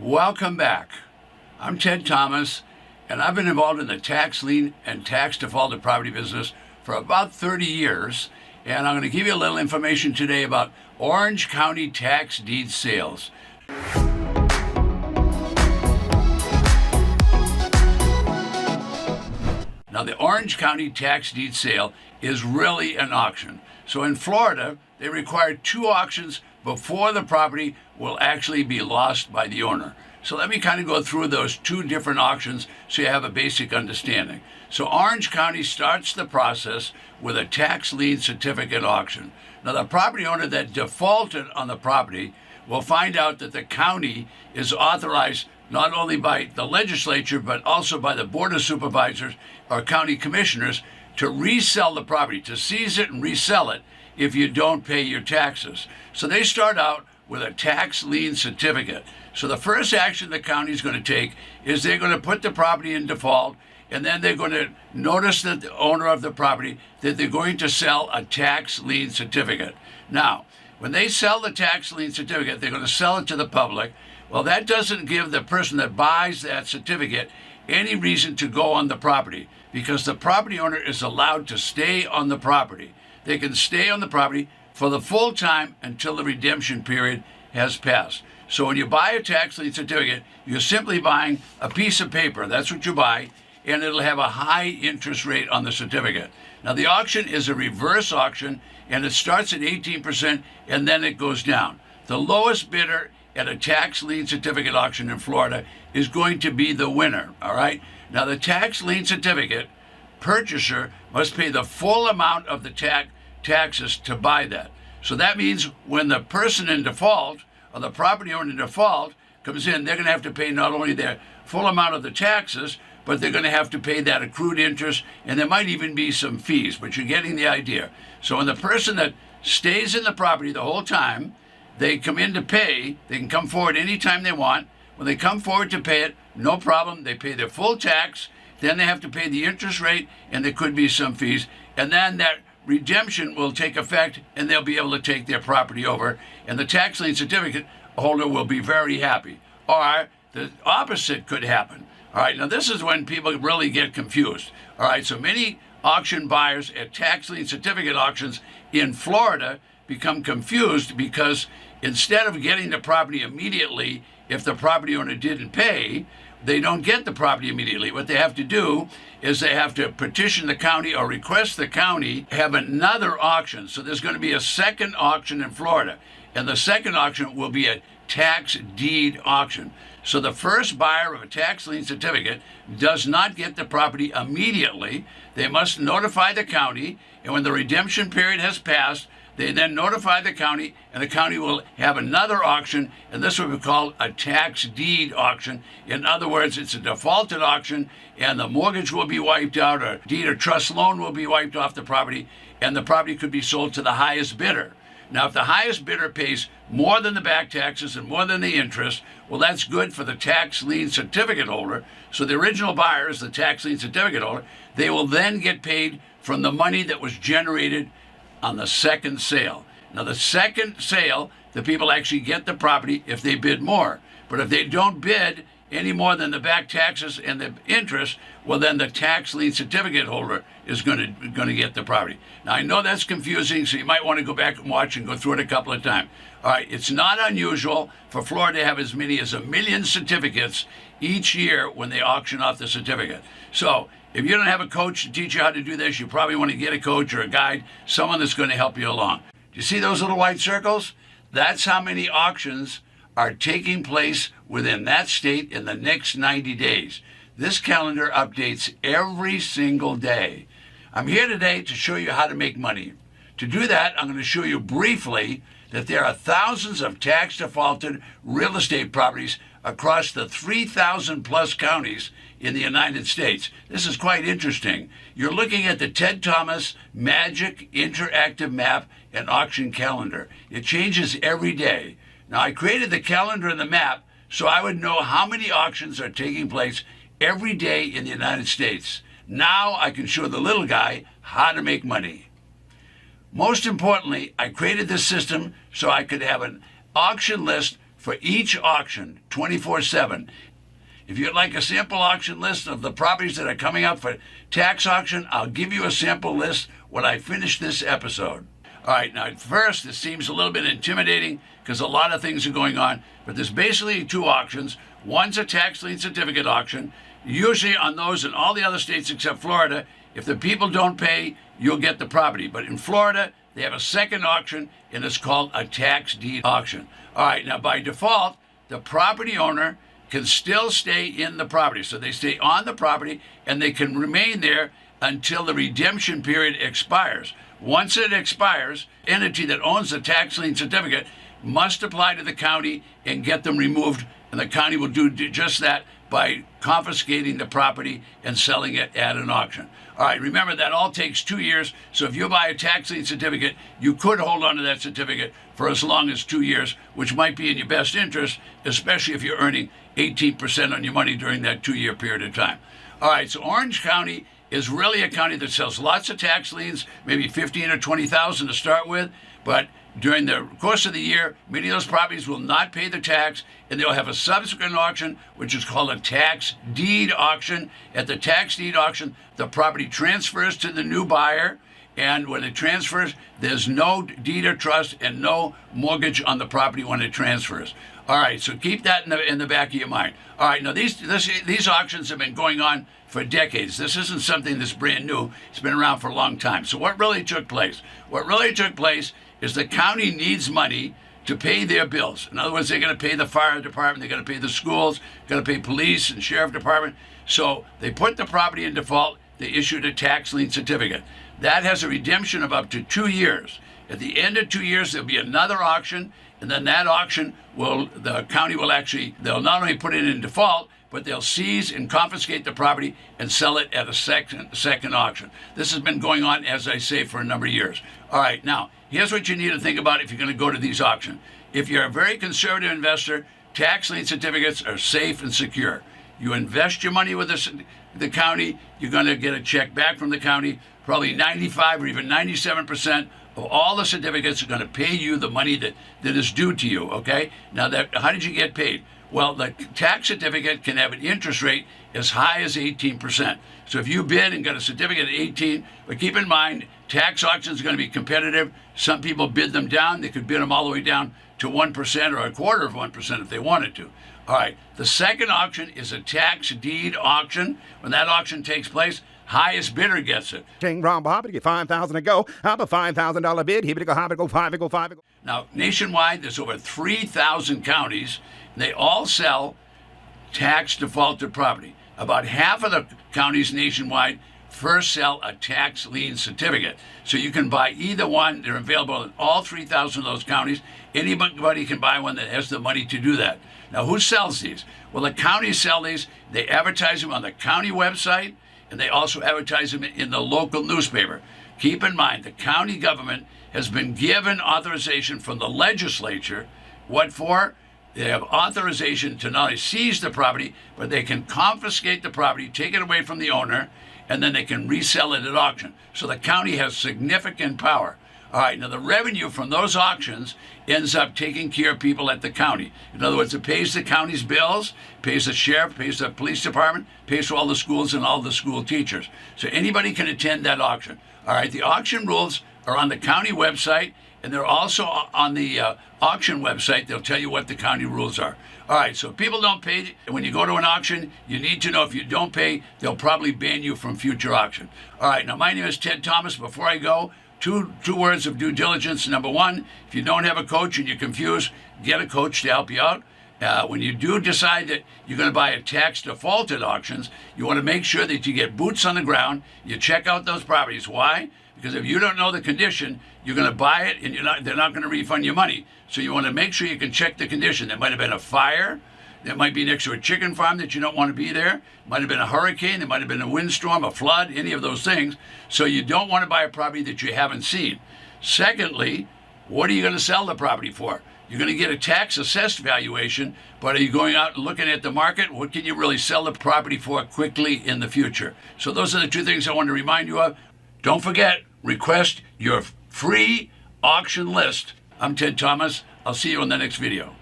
Welcome back. I'm Ted Thomas, and I've been involved in the tax lien and tax defaulted property business for about 30 years, and I'm going to give you a little information today about Orange County tax deed sales. Now, the Orange County tax deed sale is really an auction. So in Florida, they require 2 auctions before the property will actually be lost by the owner. So let me kind of go through those 2 different auctions so you have a basic understanding. So Orange County starts the process with a tax lien certificate auction. Now, the property owner that defaulted on the property will find out that the county is authorized not only by the legislature but also by the Board of Supervisors or county commissioners to resell the property, to seize it and resell it if you don't pay your taxes. So they start out with a tax lien certificate. So the first action the county is going to take is they're going to put the property in default, and then they're going to notice that the owner of the property that they're going to sell a tax lien certificate. Now, when they sell the tax lien certificate, they're going to sell it to the public. Well, that doesn't give the person that buys that certificate any reason to go on the property, because the property owner is allowed to stay on the property. They can stay on the property for the full time until the redemption period has passed. So when you buy a tax lien certificate, you're simply buying a piece of paper. That's what you buy, and it'll have a high interest rate on the certificate. Now, the auction is a reverse auction, and it starts at 18%, and then it goes down. The lowest bidder at a tax lien certificate auction in Florida is going to be the winner, all right? Now, the tax lien certificate purchaser must pay the full amount of the taxes to buy that. So that means when the person in default or the property owner in default comes in, they're going to have to pay not only their full amount of the taxes, but they're going to have to pay that accrued interest, and there might even be some fees, but you're getting the idea. So when the person that stays in the property the whole time, they come in to pay, they can come forward anytime they want. When they come forward to pay it, no problem, they pay their full tax, then they have to pay the interest rate, and there could be some fees, and then that redemption will take effect, and they'll be able to take their property over, and the tax lien certificate holder will be very happy. Or the opposite could happen. All right, now this is when people really get confused. All right, so many auction buyers at tax lien certificate auctions in Florida become confused because instead of getting the property immediately, if the property owner didn't pay, they don't get the property immediately. What they have to do is they have to petition the county or request the county have another auction. So there's going to be a second auction in Florida, and the second auction will be a tax deed auction. So the first buyer of a tax lien certificate does not get the property immediately. They must notify the county, and when the redemption period has passed, they then notify the county, and the county will have another auction, and this will be called a tax deed auction. In other words, it's a defaulted auction, and the mortgage will be wiped out, or deed or trust loan will be wiped off the property, and the property could be sold to the highest bidder. Now, if the highest bidder pays more than the back taxes and more than the interest, well, that's good for the tax lien certificate holder. So the original buyer is the tax lien certificate holder. They will then get paid from the money that was generated on the second sale. Now, the second sale, the people actually get the property if they bid more. But if they don't bid any more than the back taxes and the interest, well, then the tax lien certificate holder is going to get the property. Now, I know that's confusing, so you might want to go back and watch and go through it a couple of times. All right, it's not unusual for Florida to have as many as 1 million certificates each year when they auction off the certificate. So if you don't have a coach to teach you how to do this, you probably want to get a coach or a guide, someone that's going to help you along. Do you see those little white circles? That's how many auctions are taking place within that state in the next 90 days. This calendar updates every single day. I'm here today to show you how to make money. To do that, I'm going to show you briefly that there are thousands of tax defaulted real estate properties across the 3,000 plus counties in the United States. This is quite interesting. You're looking at the Ted Thomas Magic Interactive Map and Auction Calendar. It changes every day. Now, I created the calendar and the map so I would know how many auctions are taking place every day in the United States. Now I can show the little guy how to make money. Most importantly, I created this system so I could have an auction list for each auction 24/7. If you'd like a sample auction list of the properties that are coming up for tax auction, I'll give you a sample list when I finish this episode. All right, now at first it seems a little bit intimidating because a lot of things are going on, but there's basically two auctions. One's a tax lien certificate auction. Usually on those in all the other states except Florida, if the people don't pay, you'll get the property. But in Florida, they have a second auction, and it's called a tax deed auction. All right, now by default, the property owner can still stay in the property. So they stay on the property, and they can remain there until the redemption period expires. Once it expires, entity that owns the tax lien certificate must apply to the county and get them removed, and the county will do just that by confiscating the property and selling it at an auction. All right, remember that all takes 2 years, so if you buy a tax lien certificate, you could hold on to that certificate for as long as 2 years, which might be in your best interest, especially if you're earning 18% on your money during that 2-year period of time. All right, so Orange County is really a county that sells lots of tax liens, maybe 15 or 20,000 to start with, but during the course of the year, many of those properties will not pay the tax, and they'll have a subsequent auction, which is called a tax deed auction. At the tax deed auction, the property transfers to the new buyer, and when it transfers, there's no deed of trust and no mortgage on the property when it transfers. All right, so keep that in the back of your mind. All right, now these auctions have been going on for decades. This isn't something that's brand new. It's been around for a long time. So what really took place? What really took place is the county needs money to pay their bills. In other words, they're going to pay the fire department, they're going to pay the schools, they're going to pay police and sheriff department. So they put the property in default. They issued a tax lien certificate. That has a redemption of up to 2 years. At the end of 2 years, there'll be another auction, and then that auction the county will they'll not only put it in default, but they'll seize and confiscate the property and sell it at a second auction. This has been going on, as I say, for a number of years. All right, now, here's what you need to think about if you're going to go to these auctions. If you're a very conservative investor, tax lien certificates are safe and secure. You invest your money with the county, you're going to get a check back from the county. Probably 95 or even 97% of all the certificates are going to pay you the money that is due to you, okay? Now, how did you get paid? Well, the tax certificate can have an interest rate as high as 18%. So if you bid and got a certificate at 18, but keep in mind, tax auctions are going to be competitive. Some people bid them down. They could bid them all the way down to 1% or 1/4% if they wanted to. All right, the second auction is a tax deed auction. When that auction takes place, highest bidder gets it. Ting wrong, Bob, get $5,000 to go. Up a $5,000 bid. Here we go, go, 5, go, 5. Now, nationwide, there's over 3,000 counties. And they all sell tax defaulted property. About half of the counties nationwide first sell a tax lien certificate. So you can buy either one. They're available in all 3,000 of those counties. Anybody can buy one that has the money to do that. Now, who sells these? Well, the counties sell these. They advertise them on the county website, and they also advertise them in the local newspaper. Keep in mind, the county government has been given authorization from the legislature. What for? They have authorization to not only seize the property, but they can confiscate the property, take it away from the owner, and then they can resell it at auction. So the county has significant power. All right, now the revenue from those auctions ends up taking care of people at the county. In other words, it pays the county's bills, pays the sheriff, pays the police department, pays for all the schools and all the school teachers. So anybody can attend that auction. All right, the auction rules are on the county website, and they're also on the auction website. They'll tell you what the county rules are. All right, so if people don't pay, when you go to an auction, you need to know if you don't pay, they'll probably ban you from future auction. All right, now my name is Ted Thomas. Before I go, two words of due diligence. Number one, if you don't have a coach and you're confused, get a coach to help you out. When you do decide that you're going to buy a tax defaulted auctions, you want to make sure that you get boots on the ground. You check out those properties. Why? Because if you don't know the condition, you're going to buy it and they're not going to refund your money. So you want to make sure you can check the condition. There might have been a fire. There might be next to a chicken farm that you don't want to be there. Might have been a hurricane. There might have been a windstorm, a flood, any of those things. So you don't want to buy a property that you haven't seen. Secondly, what are you going to sell the property for? You're going to get a tax assessed valuation, but are you going out and looking at the market? What can you really sell the property for quickly in the future? So those are the two things I want to remind you of. Don't forget, request your free auction list. I'm Ted Thomas. I'll see you on the next video.